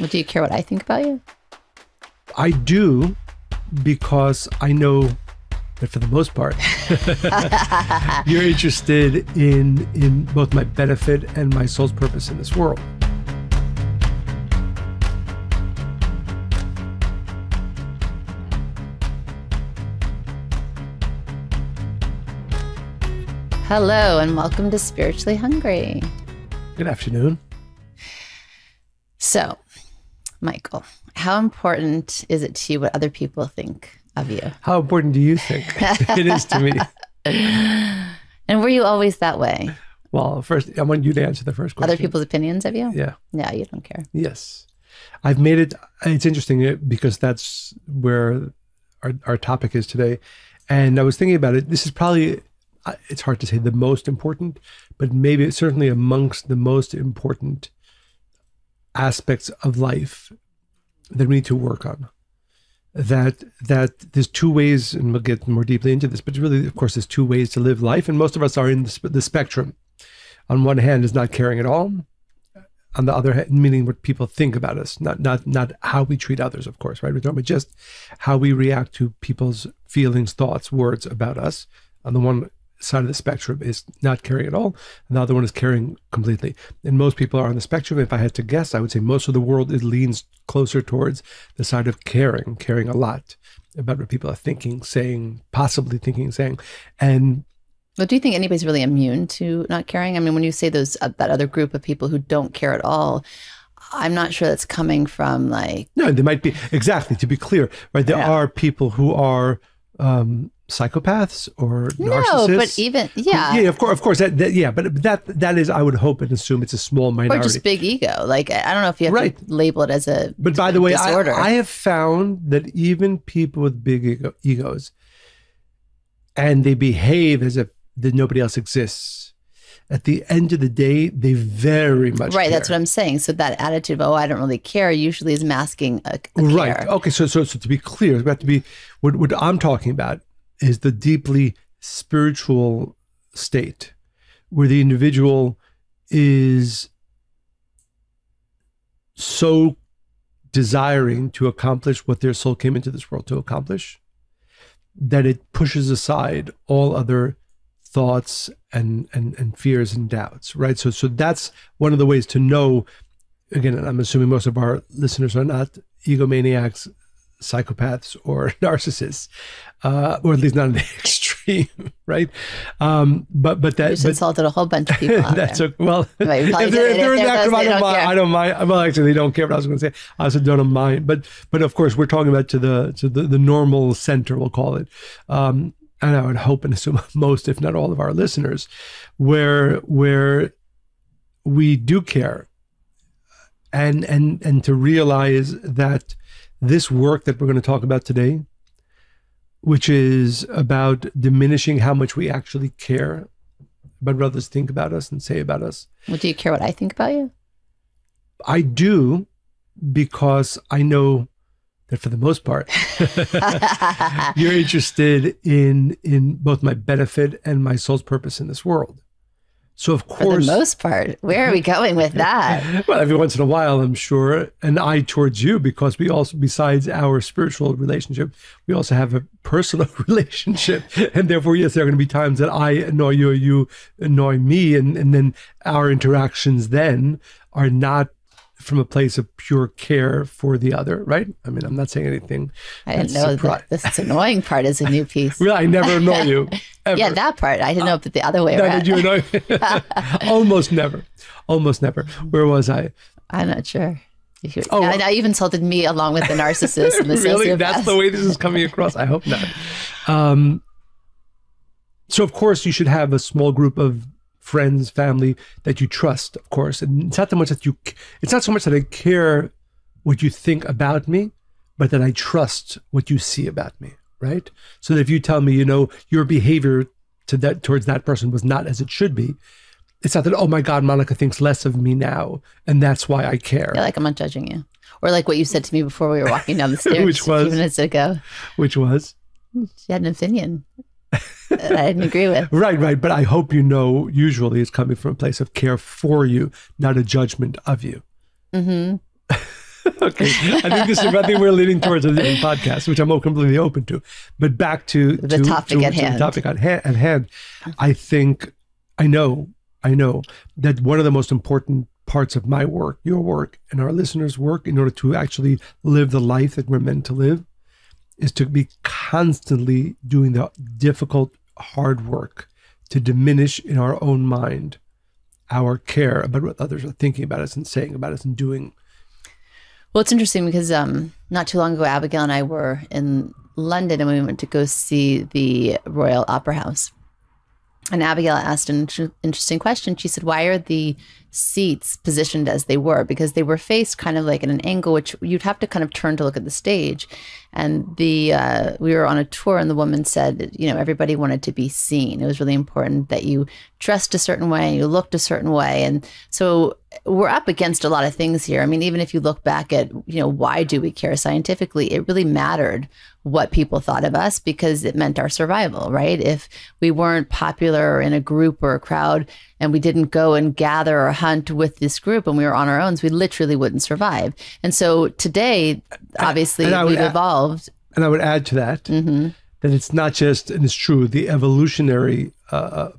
Well, do you care what I think about you? I do, because I know that for the most part, you're interested in both my benefit and my soul's purpose in this world. Hello, and welcome to Spiritually Hungry. Good afternoon. So, Michael, how important is it to you what other people think of you? How important do you think it is to me? And were you always that way? Well, first, I want you to answer the first question. Other people's opinions of you? Yeah. Yeah, you don't care. Yes. I've made it, it's interesting because that's where our topic is today. And I was thinking about it. This is probably, it's hard to say the most important, but maybe it's certainly amongst the most important aspects of life that we need to work on. That there's two ways, and we'll get more deeply into this, but really, of course, there's two ways to live life, and most of us are in the spectrum. On one hand is not caring at all. On the other hand, meaning what people think about us, not how we treat others, of course, right? We're talking about just how we react to people's feelings, thoughts, words about us. On the one side of the spectrum is not caring at all, and the other one is caring completely. And most people are on the spectrum. If I had to guess, I would say most of the world leans closer towards the side of caring a lot about what people are thinking, saying, possibly thinking, saying. And well, do you think anybody's really immune to not caring? I mean, when you say those that other group of people who don't care at all, I'm not sure that's coming from like... No, they might be, exactly, to be clear, right? There are people who are psychopaths or narcissists. No, but even, yeah. Yeah, of course, that is, I would hope and assume it's a small minority. Or just big ego. Like, I don't know if you have to label it as a But by the way, disorder. I have found that even people with big egos, and they behave as if that nobody else exists, at the end of the day, they very much Right, care. that's what I'm saying. So that attitude of, oh, I don't really care, usually is masking a Right. care. Okay, so to be clear, it's got to be, what I'm talking about is the deeply spiritual state where the individual is so desiring to accomplish what their soul came into this world to accomplish that it pushes aside all other thoughts and fears and doubts, right? So that's one of the ways to know. Again, I'm assuming most of our listeners are not egomaniacs, psychopaths, or narcissists, or at least not in the extreme, right? But that You just insulted a whole bunch of people out that's there. well. Right, If they're in that, I don't mind. Well, actually, they don't care. But I was going to say, I also don't mind. But of course, we're talking about to the normal center, we'll call it. And I would hope and assume most, if not all, of our listeners, where we do care, and to realize that this work that we're going to talk about today, which is about diminishing how much we actually care about what others think about us and say about us. Well, do you care what I think about you? I do, because I know that for the most part, you're interested in both my benefit and my soul's purpose in this world. So of course, for the most part, where are we going with that? Well, every once in a while, I'm sure, and I towards you, because we also, besides our spiritual relationship, we also have a personal relationship, and therefore, yes, there are going to be times that I annoy you or you annoy me, and then our interactions then are not from a place of pure care for the other, right? I mean, I'm not saying anything. I didn't know that this annoying part is a new piece. Really, I never annoy you, ever. Yeah, that part. I didn't know that the other way around. Did you annoy me? Almost never. Where was I? I'm not sure. Now you've insulted me along with the narcissist and the Really? sociopath. That's the way this is coming across? I hope not. So, of course, you should have a small group of friends, family that you trust, of course. And it's not so much that I care what you think about me, but that I trust what you see about me, right? So that if you tell me, your behavior towards that person was not as it should be, it's not that, oh my God, Monica thinks less of me now, and that's why I care. Yeah, like I'm not judging you. Or like what you said to me before we were walking down the stairs Which was? a few minutes ago. Which was? She had an opinion that I didn't agree with. Right. But I hope usually it's coming from a place of care for you, not a judgment of you. Mm-hmm. Okay. I think we're leaning towards a different podcast, which I'm completely open to. But back to the topic at hand. The topic at hand. I know that one of the most important parts of my work, your work, and our listeners' work, in order to actually live the life that we're meant to live, is to be constantly doing the difficult, hard work to diminish in our own mind our care about what others are thinking about us and saying about us and doing. Well, it's interesting because not too long ago, Abigail and I were in London and we went to go see the Royal Opera House. And Abigail asked an interesting question. She said, why are the seats positioned as they were? Because they were faced kind of like at an angle, which you'd have to kind of turn to look at the stage. And we were on a tour and the woman said, everybody wanted to be seen. It was really important that you dressed a certain way, you looked a certain way. And so we're up against a lot of things here. I mean, even if you look back at, why do we care scientifically, it really mattered what people thought of us because it meant our survival, right? If we weren't popular in a group or a crowd and we didn't go and gather or hunt with this group and we were on our own, so we literally wouldn't survive. And so today, obviously, we've evolved. And I would add to that, that it's not just, and it's true, the evolutionary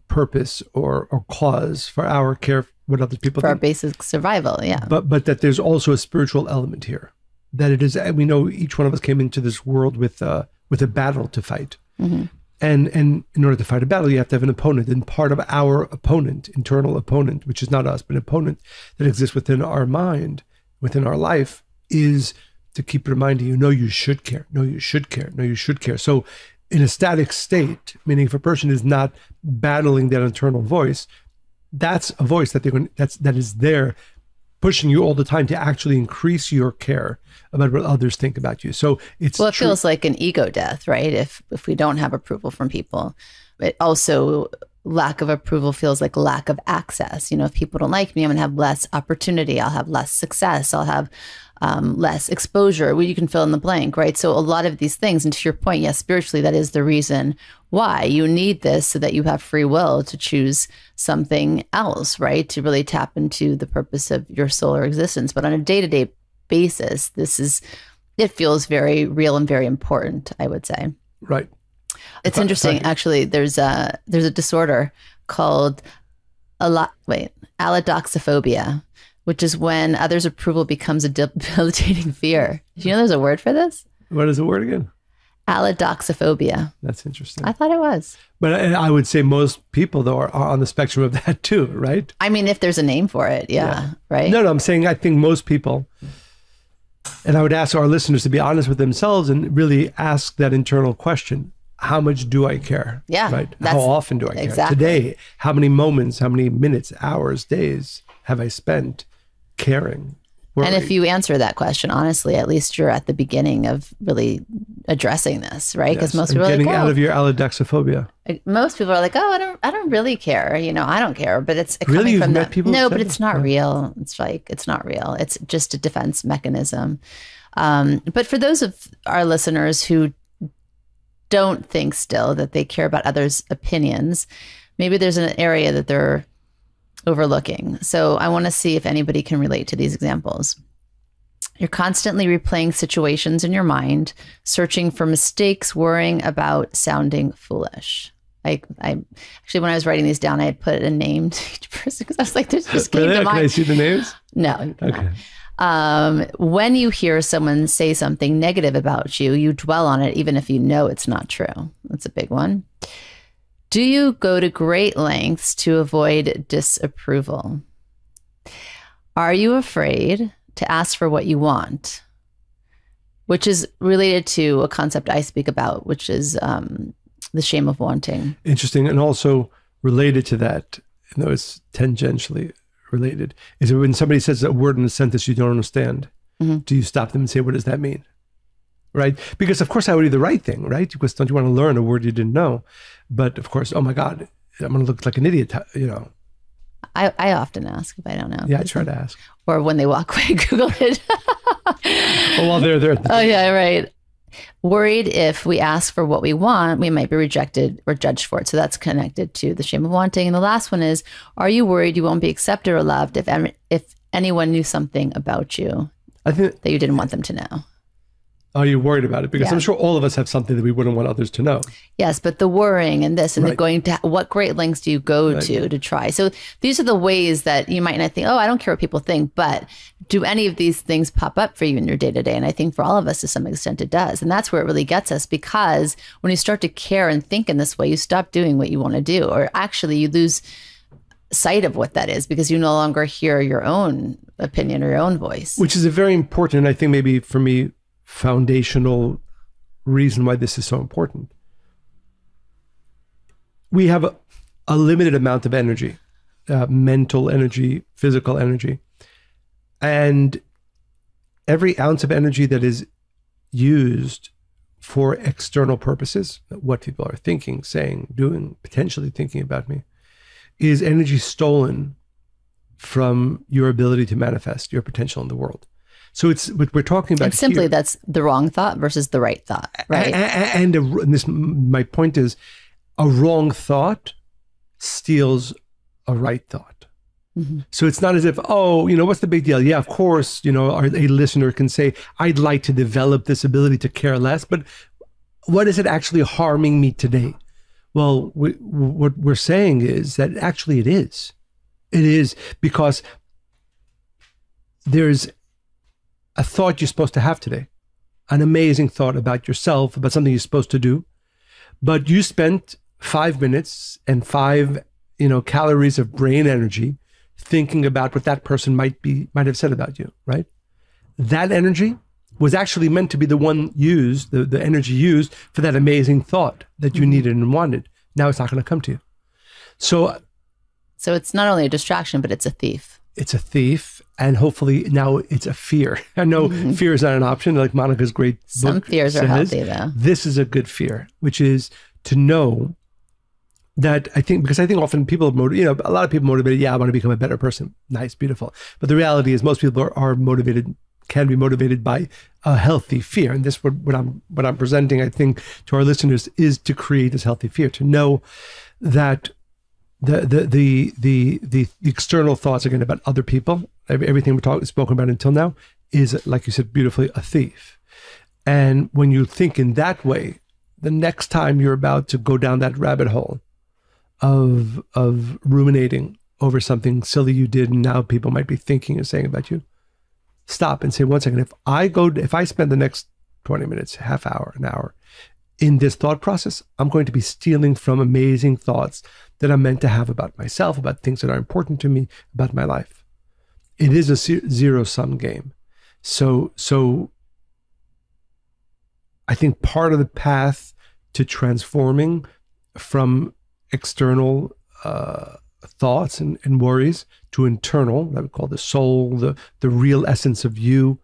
purpose or cause for our care, what other people for think. Our basic survival, yeah. But that there's also a spiritual element here. That it is, we know each one of us came into this world with a battle to fight. And in order to fight a battle, you have to have an opponent. And part of our opponent, internal opponent, which is not us, but an opponent that exists within our mind, within our life, is to keep reminding you, no, you should care. No, you should care. No, you should care. So in a static state, meaning if a person is not battling that internal voice, that's a voice that that is there pushing you all the time to actually increase your care about what others think about you. So it feels like an ego death, right? If we don't have approval from people, it also, lack of approval feels like lack of access. If people don't like me, I'm going to have less opportunity. I'll have less success. I'll have less exposure. Well, you can fill in the blank, right? So a lot of these things, and to your point, yes, spiritually, that is the reason why you need this, so that you have free will to choose something else, right? To really tap into the purpose of your solar existence. But on a day-to-day basis, it feels very real and very important, I would say. Right. It's interesting, actually. There's a disorder called allodoxophobia, which is when others' approval becomes a debilitating fear. Do you know there's a word for this? What is the word again? Allodoxophobia. That's interesting. I thought it was. But I would say most people, though, are on the spectrum of that too, right? I mean, if there's a name for it, yeah. Right? No, I'm saying I think most people, and I would ask our listeners to be honest with themselves and really ask that internal question. How much do I care? Yeah. Right? How often do I care? Exactly. Today, how many moments, how many minutes, hours, days have I spent caring? Worried? And if you answer that question honestly, at least you're at the beginning of really addressing this, right? Because most people are getting like, out of your allodoxophobia. Most people are like, I don't really care. I don't care. But it's really, coming from met people. No, but it's not real. It's not real. It's just a defense mechanism. But for those of our listeners who don't think still that they care about others' opinions, maybe there's an area that they're overlooking. So I want to see if anybody can relate to these examples. You're constantly replaying situations in your mind, searching for mistakes, worrying about sounding foolish. I actually, when I was writing these down, I put a name to each person because I was like, "This just came to mind." Can I see the names? No. Okay. When you hear someone say something negative about you, you dwell on it, even if you know it's not true. That's a big one. Do you go to great lengths to avoid disapproval? Are you afraid to ask for what you want? Which is related to a concept I speak about, which is the shame of wanting. Interesting. And also related to that, even though it's tangentially related, is that when somebody says a word in a sentence you don't understand, do you stop them and say, what does that mean? Right? Because of course I would do the right thing, right? Because don't you want to learn a word you didn't know? But of course, oh my God, I'm going to look like an idiot, I often ask if I don't know. Yeah, I try to ask. Or when they walk away, Google it. Oh, well, they're. Oh yeah, right. Worried if we ask for what we want, we might be rejected or judged for it. So that's connected to the shame of wanting. And the last one is, are you worried you won't be accepted or loved if anyone knew something about you? I think that you didn't want them to know? Are you worried about it? Because Yeah. I'm sure all of us have something that we wouldn't want others to know. Yes, but the worrying and this and the Right. going to, what great lengths do you go to try? So these are the ways that you might not think, oh, I don't care what people think, but do any of these things pop up for you in your day to day? And I think for all of us to some extent it does. And that's where it really gets us, because when you start to care and think in this way, you stop doing what you want to do, or actually you lose sight of what that is because you no longer hear your own opinion or your own voice. Which is a very important, and I think maybe for me, foundational reason why this is so important. We have a limited amount of energy, mental energy, physical energy. And every ounce of energy that is used for external purposes, what people are thinking, saying, doing, potentially thinking about me, is energy stolen from your ability to manifest your potential in the world. So it's what we're talking about. And simply here. that's the wrong thought versus the right thought, right? And this, my point is, a wrong thought steals a right thought. Mm-hmm. So it's not as if, oh, what's the big deal? Yeah, of course, a listener can say, I'd like to develop this ability to care less, but what is it actually harming me today? Well, what we're saying is that actually it is. It is, because there's a thought you're supposed to have today, an amazing thought about yourself, about something you're supposed to do, but you spent 5 minutes and 5, calories of brain energy thinking about what that person might have said about you, right? That energy was actually meant to be the one used, the energy used for that amazing thought that you needed and wanted. Now it's not going to come to you. So it's not only a distraction, but it's a thief. It's a thief, and hopefully now it's a fear. I know fear is not an option, like Monica's great book Some fears are healthy, though. This is a good fear, which is to know that I think often people are a lot of people motivated. Yeah, I want to become a better person. Nice, beautiful. But the reality is most people are motivated, can be motivated by a healthy fear. And this, what I'm presenting, I think, to our listeners is to create this healthy fear, to know that the external thoughts, again, about other people, everything we've spoken about until now, is, like you said beautifully, a thief. And when you think in that way, the next time you're about to go down that rabbit hole of ruminating over something silly you did and now people might be thinking and saying about you, stop and say, 1 second, if I spend the next 20 minutes, half hour, an hour in this thought process, I'm going to be stealing from amazing thoughts that I'm meant to have about myself, about things that are important to me, about my life. It is a zero-sum game. So I think part of the path to transforming from external thoughts and worries to internal, that we call the soul, the real essence of you,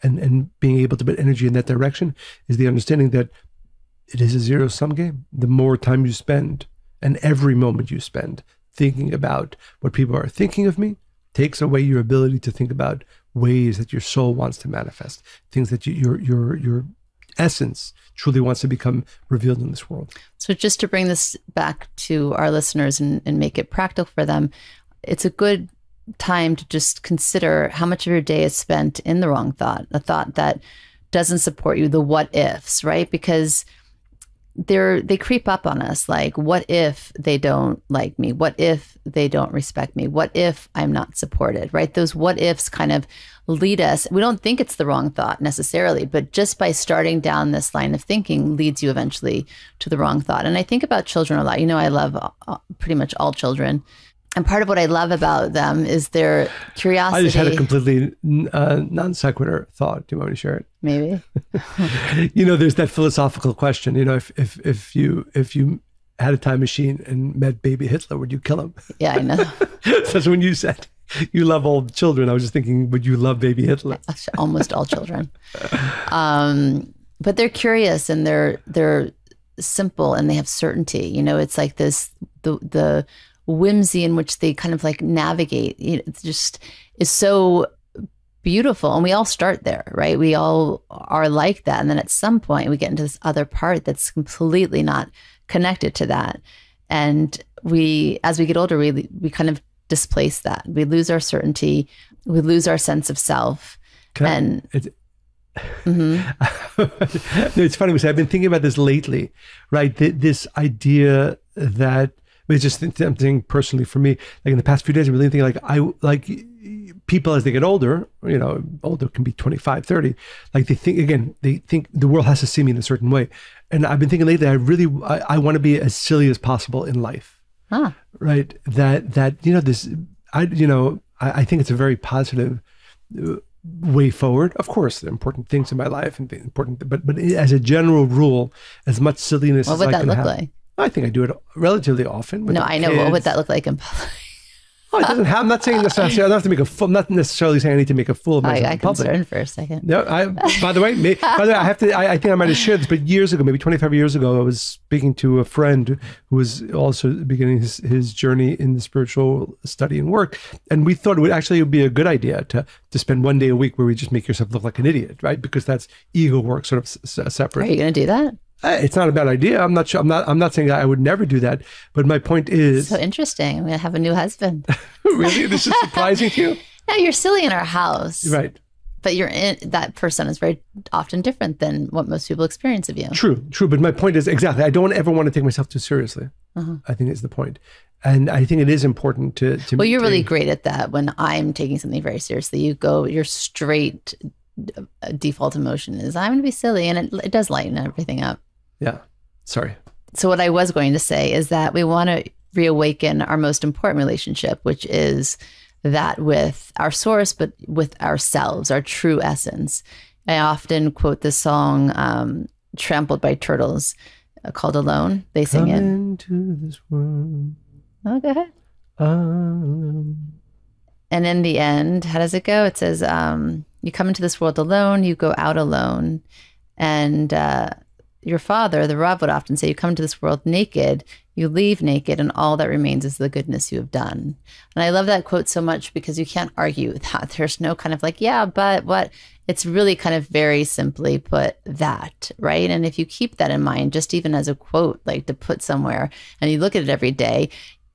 and being able to put energy in that direction, is the understanding that it is a zero-sum game. The more time you spend, and every moment you spend thinking about what people are thinking of me, takes away your ability to think about ways that your soul wants to manifest, things that your essence truly wants to become revealed in this world. So just to bring this back to our listeners and make it practical for them, it's a good time to just consider how much of your day is spent in the wrong thought, a thought that doesn't support you, the what ifs, right? Because they creep up on us, like, what if they don't like me? What if they don't respect me? What if I'm not supported, right? Those what ifs kind of lead us. We don't think it's the wrong thought necessarily, but just by starting down this line of thinking leads you eventually to the wrong thought. And I think about children a lot. I love pretty much all children. And part of what I love about them is their curiosity. I just had a completely non sequitur thought. Do you want me to share it? Maybe. There's that philosophical question. If you had a time machine and met baby Hitler, would you kill him? Yeah, I know. So when you said you love all children, I was just thinking, would you love baby Hitler? Almost all children. But they're curious and they're simple and they have certainty. It's like this, the whimsy in which they kind of like navigate, it just is so beautiful. And we all start there, right? We all are like that. And then at some point we get into this other part that's completely not connected to that. And as we get older, we kind of displace that. We lose our certainty. We lose our sense of self. It's, it's funny because I've been thinking about this lately, right? This idea that it's just something personally for me. Like in the past few days, I'm really thinking like people as they get older, older can be 25, 30. Like they think the world has to see me in a certain way. And I've been thinking lately, I want to be as silly as possible in life. Huh. Right. I think it's a very positive way forward. Of course, there are important things in my life and but as a general rule, as much silliness as I can have. What would that look like? I think I do it relatively often. No, I know. What would that look like in public? Oh, it doesn't have. I'm not saying necessarily. I don't have to make a fool. I'm not necessarily saying I need to make a fool of myself in public. I concerned for a second. No, by the way, I have to. I think I might have shared this, but years ago, maybe 25 years ago, I was speaking to a friend who was also beginning his journey in the spiritual study and work, and we thought it would actually be a good idea to spend one day a week where we just make yourself look like an idiot, right? Because that's ego work, sort of separate. Are you going to do that? It's not a bad idea. I'm not sure. I'm not saying that I would never do that. But my point is, so interesting. I'm going to have a new husband. Really? This is surprising to you? No, you're silly in our house, right? But that person is very often different than what most people experience of you. True. But my point is exactly. I don't ever want to take myself too seriously. I think is the point, and I think it is important to. Well, you're really great at that. When I'm taking something very seriously, your straight default emotion is I'm going to be silly, and it does lighten everything up. Yeah. Sorry. So what I was going to say is that we want to reawaken our most important relationship, which is that with our source, but with ourselves, our true essence. I often quote the song Trampled by Turtles called Alone. They sing it. Into this world. Oh, go ahead. And in the end, how does it go? It says, you come into this world alone, you go out alone. And your father, the Rav, would often say, you come into this world naked, you leave naked, and all that remains is the goodness you have done. And I love that quote so much because you can't argue with that. There's no kind of like, yeah, but what? It's really kind of very simply put that, right? And if you keep that in mind, just even as a quote, like to put somewhere, and you look at it every day,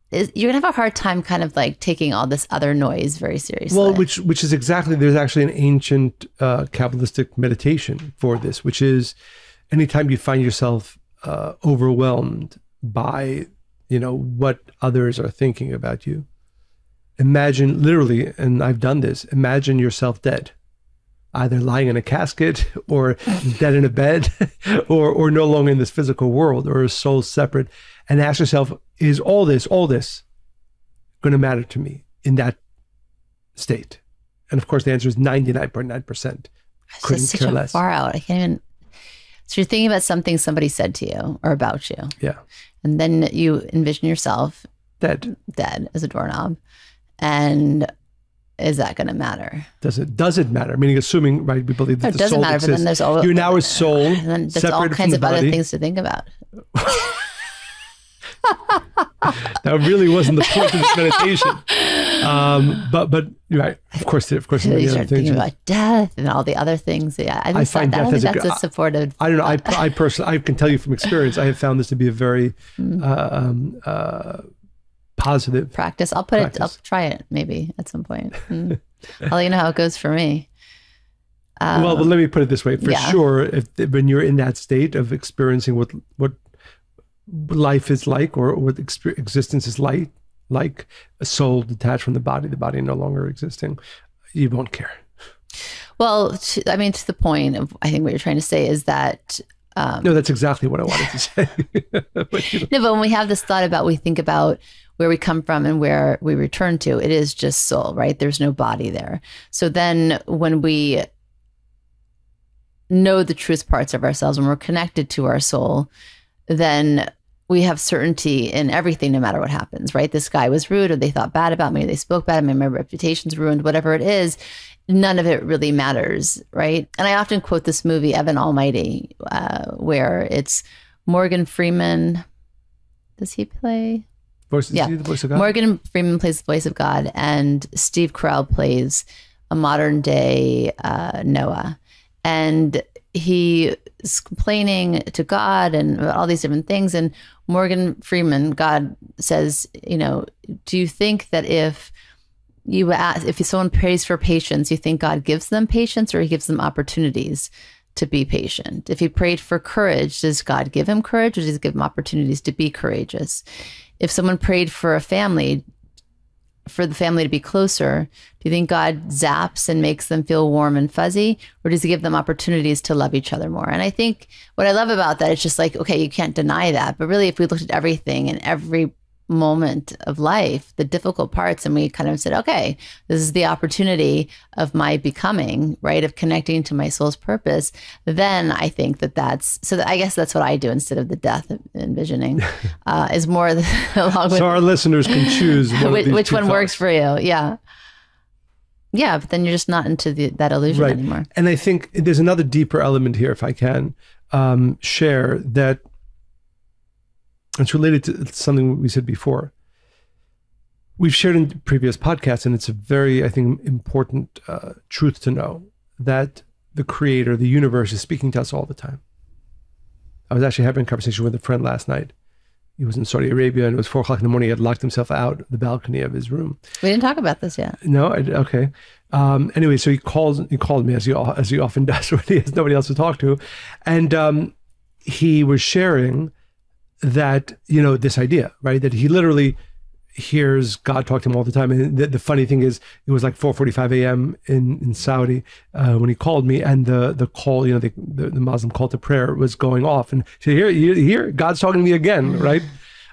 you're going to have a hard time kind of like taking all this other noise very seriously. Well, which is exactly, there's actually an ancient kabbalistic meditation for this, which is anytime you find yourself overwhelmed by, what others are thinking about you, imagine literally, and I've done this, imagine yourself dead, either lying in a casket or dead in a bed or no longer in this physical world, or a soul separate, and ask yourself, is all this going to matter to me in that state? And of course, the answer is 99.9%. Couldn't care less. Far out. I can't even. So you're thinking about something somebody said to you or about you. Yeah. And then you envision yourself dead as a doorknob. And is that going to matter? Does it matter? Meaning, assuming, right, we believe that the soul matter, exists. But then there's all, you're now a soul, and then there's all kinds of other things to think about. That really wasn't the point of this meditation. But right, of course. You start thinking about death and all the other things. Yeah, I find death that's a supportive. I don't know. I personally, I can tell you from experience, I have found this to be a very positive practice. I'll try it maybe at some point. I'll let you know how it goes for me. Well, let me put it this way. For sure, when you're in that state of experiencing what life is like, or what existence is like a soul detached from the body no longer existing, you won't care. Well, to the point of, I think what you're trying to say is that no, that's exactly what I wanted to say. But when we have this thought about, we think about where we come from and where we return to, it is just soul, right? There's no body there. So then when we know the truest parts of ourselves, when we're connected to our soul, then we have certainty in everything, no matter what happens, right? This guy was rude, or they thought bad about me, they spoke bad about me, my reputation's ruined, whatever it is, none of it really matters, right? And I often quote this movie, Evan Almighty, where it's Morgan Freeman. Does he play? The voice of God? Morgan Freeman plays the voice of God, and Steve Carell plays a modern day Noah. And he is complaining to God and all these different things. And Morgan Freeman, God says, do you think that if you ask, if someone prays for patience, you think God gives them patience or he gives them opportunities to be patient? If he prayed for courage, does God give him courage or does he give him opportunities to be courageous? If someone prayed for a family, for the family to be closer, do you think God zaps and makes them feel warm and fuzzy, or does he give them opportunities to love each other more? And I think what I love about that is just like, okay, you can't deny that. But really, if we looked at everything and every moment of life, the difficult parts, and we kind of said, okay, this is the opportunity of my becoming, right, of connecting to my soul's purpose, then I think I guess that's what I do instead of the death envisioning, is more along with. So our listeners can choose which one works for you. Yeah. Yeah, but then you're just not into that illusion anymore. And I think there's another deeper element here, if I can share, that it's related to something we said before. We've shared in previous podcasts, and it's a very, I think, important truth to know, that the Creator, the universe, is speaking to us all the time. I was actually having a conversation with a friend last night. He was in Saudi Arabia, and it was 4 o'clock in the morning. He had locked himself out the balcony of his room. We didn't talk about this yet. No? Okay. Anyway, so he called me, as he often does when he has nobody else to talk to. And he was sharing that, this idea, right? That he literally hears God talk to him all the time. And the funny thing is, it was like 4:45 a.m. in Saudi when he called me, and the call, the Muslim call to prayer was going off. And so here, God's talking to me again, right?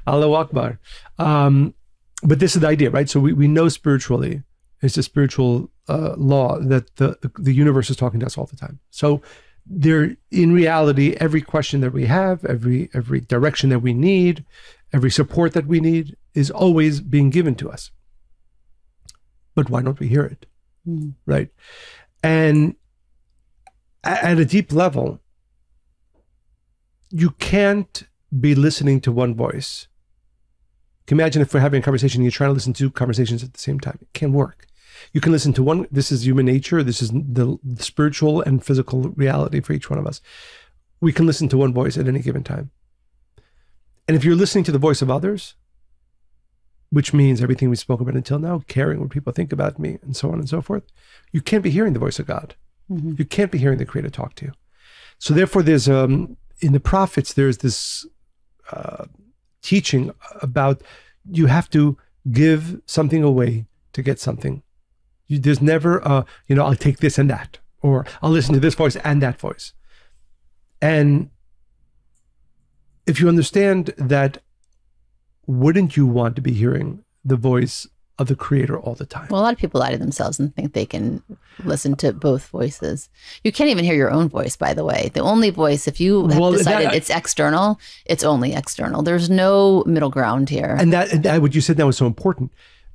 Allahu Akbar. But this is the idea, right? So we know spiritually, it's a spiritual law that the universe is talking to us all the time. So there, in reality, every question that we have, every direction that we need, every support that we need is always being given to us. But why don't we hear it? Right? And at a deep level, you can't be listening to one voice. Can you imagine if we're having a conversation and you're trying to listen to two conversations at the same time? It can't work. You can listen to one. This is human nature. This is the spiritual and physical reality for each one of us. We can listen to one voice at any given time. And if you're listening to the voice of others, which means everything we spoke about until now, caring what people think about me, and so on and so forth, you can't be hearing the voice of God. Mm-hmm. You can't be hearing the Creator talk to you. So therefore, there's in the prophets, there's this teaching about you have to give something away to get something. There's never, I'll take this and that, or I'll listen to this voice and that voice. And if you understand that, wouldn't you want to be hearing the voice of the Creator all the time? Well, a lot of people lie to themselves and think they can listen to both voices. You can't even hear your own voice, by the way. The only voice, if you have decided it's external, it's only external. There's no middle ground here. And that what you said now was so important.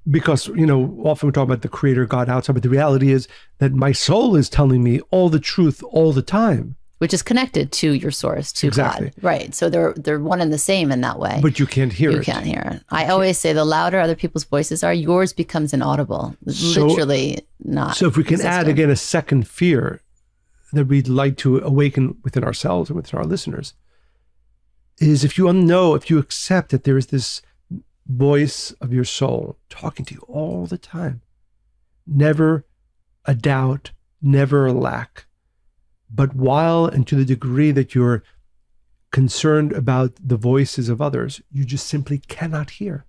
Because, often we talk about the Creator, God outside, but the reality is that my soul is telling me all the truth all the time. Which is connected to your source, to exactly. God. Right. So they're one and the same in that way. But you can't hear it. You can't hear it. I always say the louder other people's voices are, yours becomes inaudible. Literally not. So if we can add again a second fear that we'd like to awaken within ourselves and within our listeners, is if you accept that there is this voice of your soul talking to you all the time, never a doubt, never a lack. But while and to the degree that you're concerned about the voices of others, you just simply cannot hear.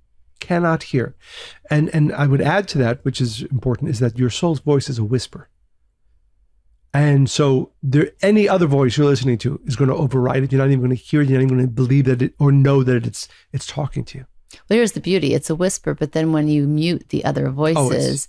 And I would add to that, which is important, is that your soul's voice is a whisper. And so any other voice you're listening to is going to override it. You're not even going to hear it. You're not even going to believe that it or know that it's talking to you. Well, here's the beauty. It's a whisper, but then when you mute the other voices,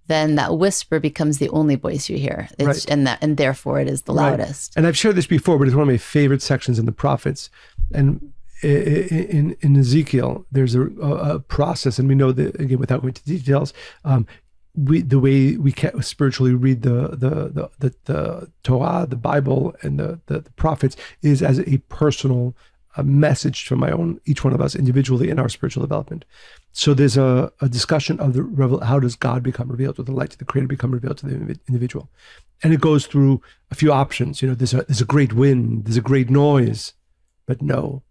then that whisper becomes the only voice you hear. Right. And therefore it is the loudest. And I've shared this before, but it's one of my favorite sections in the prophets. And in Ezekiel, there's a process, and we know that, again, without going into details, the way we can spiritually read the Torah, the Bible, and the prophets is as a personal message from each one of us individually in our spiritual development. So there's a discussion of how does God become revealed, or the light of the Creator become revealed to the individual, and it goes through a few options. There's a great wind, there's a great noise, but no,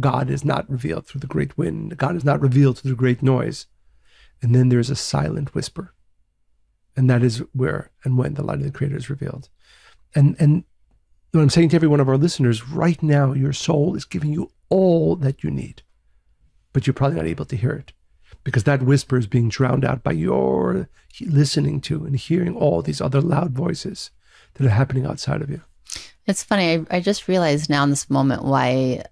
God is not revealed through the great wind. God is not revealed through the great noise. And then there's a silent whisper. And that is where and when the light of the Creator is revealed. And what I'm saying to every one of our listeners, right now, your soul is giving you all that you need, but you're probably not able to hear it because that whisper is being drowned out by your listening to and hearing all these other loud voices that are happening outside of you. It's funny. I just realized now in this moment why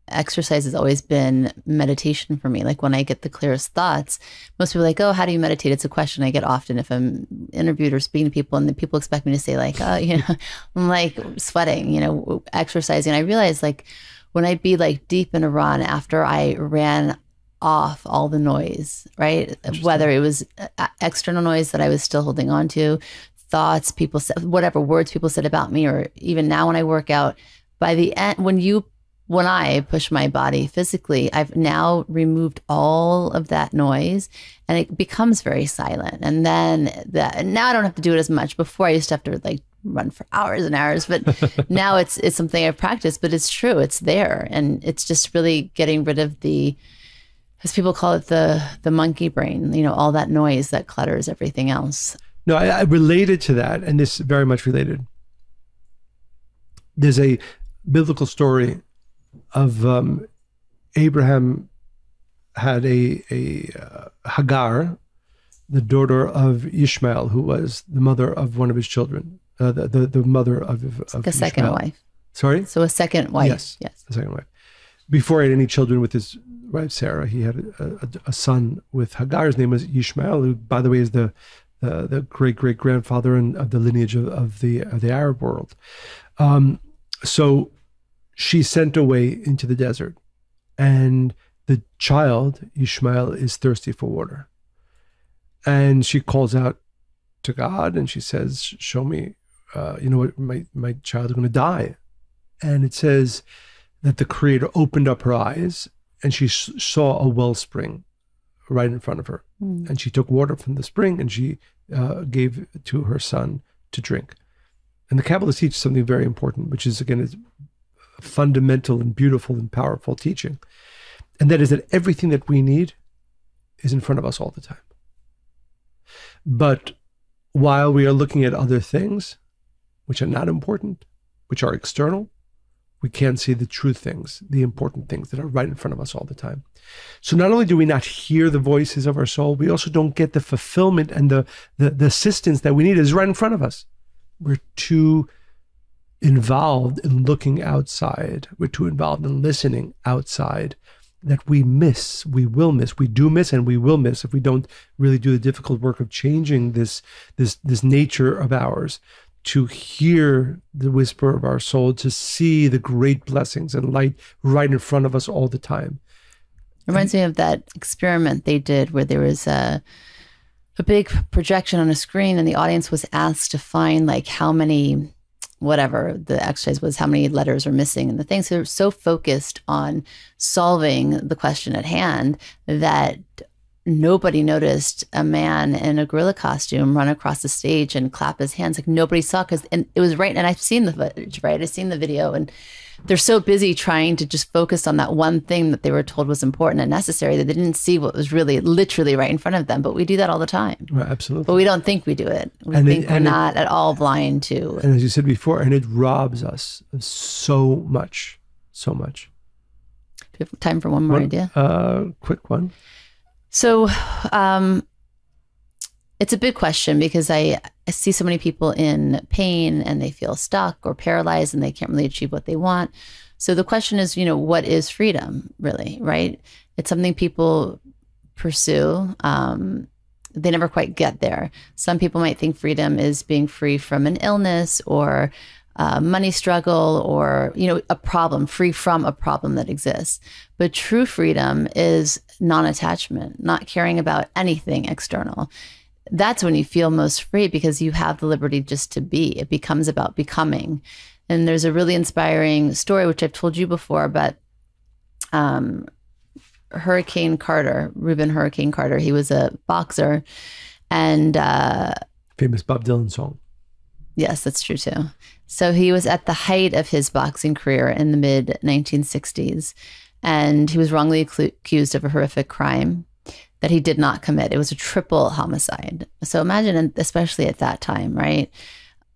exercise has always been meditation for me. Like when I get the clearest thoughts, most people are like, oh, how do you meditate? It's a question I get often if I'm interviewed or speaking to people, and the people expect me to say like, oh, you know, I'm like sweating, you know, exercising. I realized like when I'd be like deep in Iran after I ran off all the noise, right? Whether it was external noise that I was still holding on to, thoughts people said, whatever words people said about me, or even now when I work out, by the end, when I push my body physically, I've now removed all of that noise and it becomes very silent. And then now I don't have to do it as much. Before I used to have to like run for hours and hours, but now it's something I've practiced, but it's true. It's there. And it's just really getting rid of as people call it, the monkey brain, you know, all that noise that clutters everything else. No, I related to that, and this is very much related. There's a biblical story of Abraham had a Hagar, the daughter of Ishmael, who was the mother of one of his children, the mother of a second wife. Sorry? So a second wife. Yes, a second wife. Before he had any children with his wife Sarah, he had a son with Hagar. His name was Ishmael, who, by the way, is the great-great-grandfather of the lineage of the Arab world. So she's sent away into the desert, and the child, Ishmael, is thirsty for water. And she calls out to God, and she says, show me, you know what, my child is going to die. And it says that the Creator opened up her eyes, and she saw a wellspring right in front of her. And she took water from the spring, and she gave it to her son to drink. And the Kabbalah teaches something very important, which is, again, it's fundamental and beautiful and powerful teaching. And that is that everything that we need is in front of us all the time. But while we are looking at other things, which are not important, which are external, we can't see the true things, the important things that are right in front of us all the time. So not only do we not hear the voices of our soul, we also don't get the fulfillment and the assistance that we need is right in front of us. We're too involved in looking outside. We're too involved in listening outside that we will miss, and we will miss if we don't really do the difficult work of changing this nature of ours, to hear the whisper of our soul, to see the great blessings and light right in front of us all the time. Reminds me of that experiment they did where there was a big projection on a screen and the audience was asked to find like how many, whatever the exercise was, how many letters are missing and the things. So they're so focused on solving the question at hand that nobody noticed a man in a gorilla costume run across the stage and clap his hands. Like nobody saw, and it was right. And I've seen the footage, right? I've seen the video, and they're so busy trying to just focus on that one thing that they were told was important and necessary that they didn't see what was really literally right in front of them. But we do that all the time. Right, absolutely. But we don't think we do it. We're not at all blind to. And as you said before, and it robs us of so much. Do we have time for one more idea? Quick one. So it's a big question because I see so many people in pain and they feel stuck or paralyzed and they can't really achieve what they want. So the question is, what is freedom really, right? It's something people pursue. They never quite get there. Some people might think freedom is being free from an illness or money struggle or, a problem, free from a problem that exists. But true freedom is non-attachment, not caring about anything external. That's when you feel most free because you have the liberty just to be. It becomes about becoming. And there's a really inspiring story, which I've told you before, but Hurricane Carter, Reuben Hurricane Carter, he was a boxer and famous Bob Dylan song. Yes, that's true too. So he was at the height of his boxing career in the mid 1960s, and he was wrongly accused of a horrific crime. that he did not commit. It was a triple homicide. So imagine, especially at that time, right?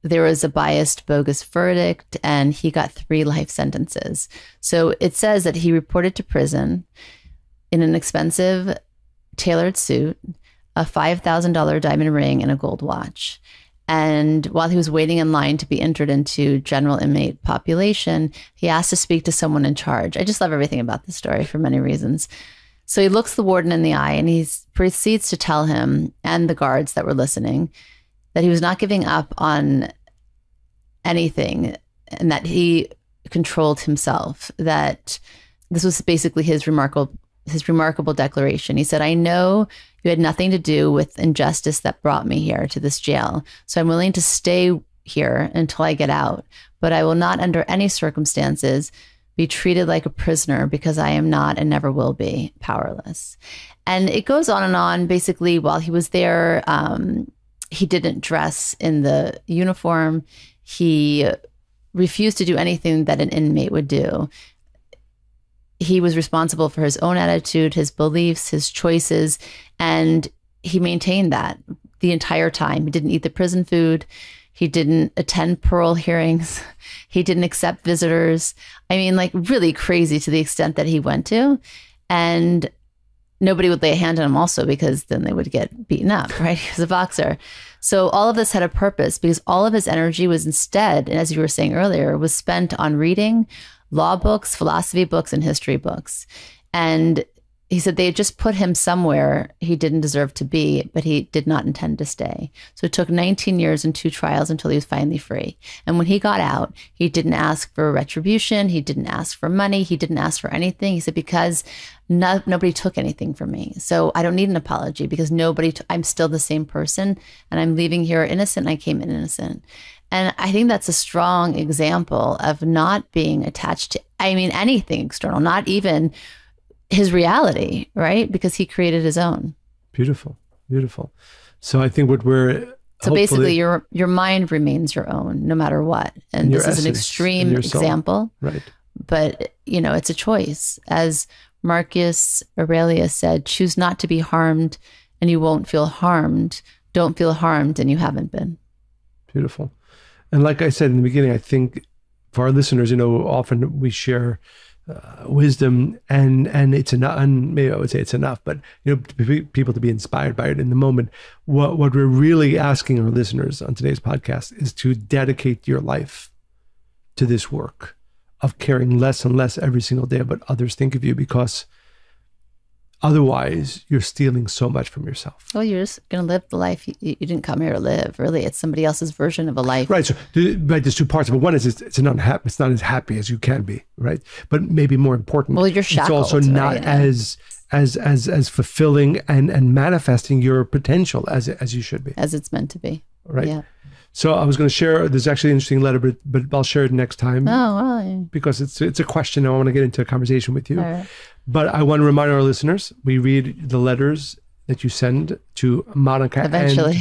There was a biased, bogus verdict, and he got 3 life sentences. So it says that he reported to prison in an expensive tailored suit, a $5,000 diamond ring, and a gold watch. And while he was waiting in line to be entered into general inmate population, he asked to speak to someone in charge. I just love everything about this story for many reasons. So he looks the warden in the eye and he proceeds to tell him and the guards that were listening that he was not giving up on anything and that he controlled himself, that this was basically his remarkable declaration. He said, "I know you had nothing to do with injustice that brought me here to this jail. So I'm willing to stay here until I get out, but I will not under any circumstances be treated like a prisoner because I am not and never will be powerless." And it goes on and on. Basically, while he was there, he didn't dress in the uniform. He refused to do anything that an inmate would do. He was responsible for his own attitude, his beliefs, his choices, and he maintained that the entire time. He didn't eat the prison food. He didn't attend parole hearings. He didn't accept visitors. I mean, like really crazy to the extent that he went to. And nobody would lay a hand on him also because then they would get beaten up, right? He was a boxer. So all of this had a purpose because all of his energy was instead, and as you were saying earlier, was spent on reading law books, philosophy books, and history books. And he said they had just put him somewhere he didn't deserve to be, but he did not intend to stay. So it took 19 years and 2 trials until he was finally free. And when he got out, he didn't ask for retribution. He didn't ask for money. He didn't ask for anything. He said, because nobody took anything from me. So I don't need an apology because I'm still the same person and I'm leaving here innocent. And I came in innocent. And I think that's a strong example of not being attached to, anything external, not even his reality, right? Because he created his own. Beautiful, beautiful. So I think what we're basically your mind remains your own no matter what. And this is an extreme example, right? But it's a choice. As Marcus Aurelius said, choose not to be harmed and you won't feel harmed. Don't feel harmed and you haven't been. Beautiful. And like I said in the beginning, I think for our listeners, often we share wisdom and it's enough, and maybe I would say it's enough, but people to be inspired by it in the moment. What we're really asking our listeners on today's podcast is to dedicate your life to this work of caring less and less every single day about what others think of you, because otherwise you're stealing so much from yourself. Well, you're just going to live the life you didn't come here to live. Really, it's somebody else's version of a life. Right. So there's 2 parts of it. One is it's not as happy as you can be, right? But maybe more important, well, you're shackled, it's also not as fulfilling and manifesting your potential as you should be. As it's meant to be. Right. Yeah. So I was going to share, there's actually an interesting letter, but I'll share it next time. Oh, well. Because it's a question. I want to get into a conversation with you. All right. But I want to remind our listeners, we read the letters that you send to Monica eventually.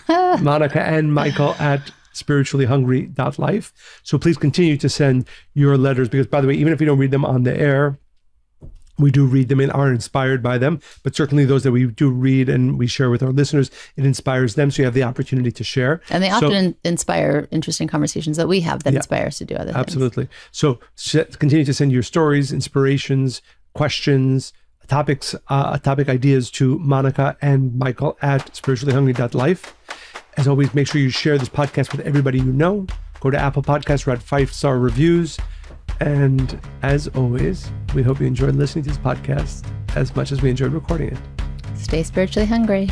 Monica and Michael at spirituallyhungry.life. So please continue to send your letters, because by the way, even if we don't read them on the air, we do read them and are inspired by them. But certainly those that we do read and we share with our listeners, it inspires them. So you have the opportunity to share. And they often inspire interesting conversations that we have that inspire us to do other things. Absolutely. So continue to send your stories, inspirations, questions, topic ideas to Monica and Michael at spirituallyhungry.life. As always, make sure you share this podcast with everybody you know. Go to Apple Podcasts, write 5-star reviews. And as always, we hope you enjoyed listening to this podcast as much as we enjoyed recording it. Stay spiritually hungry.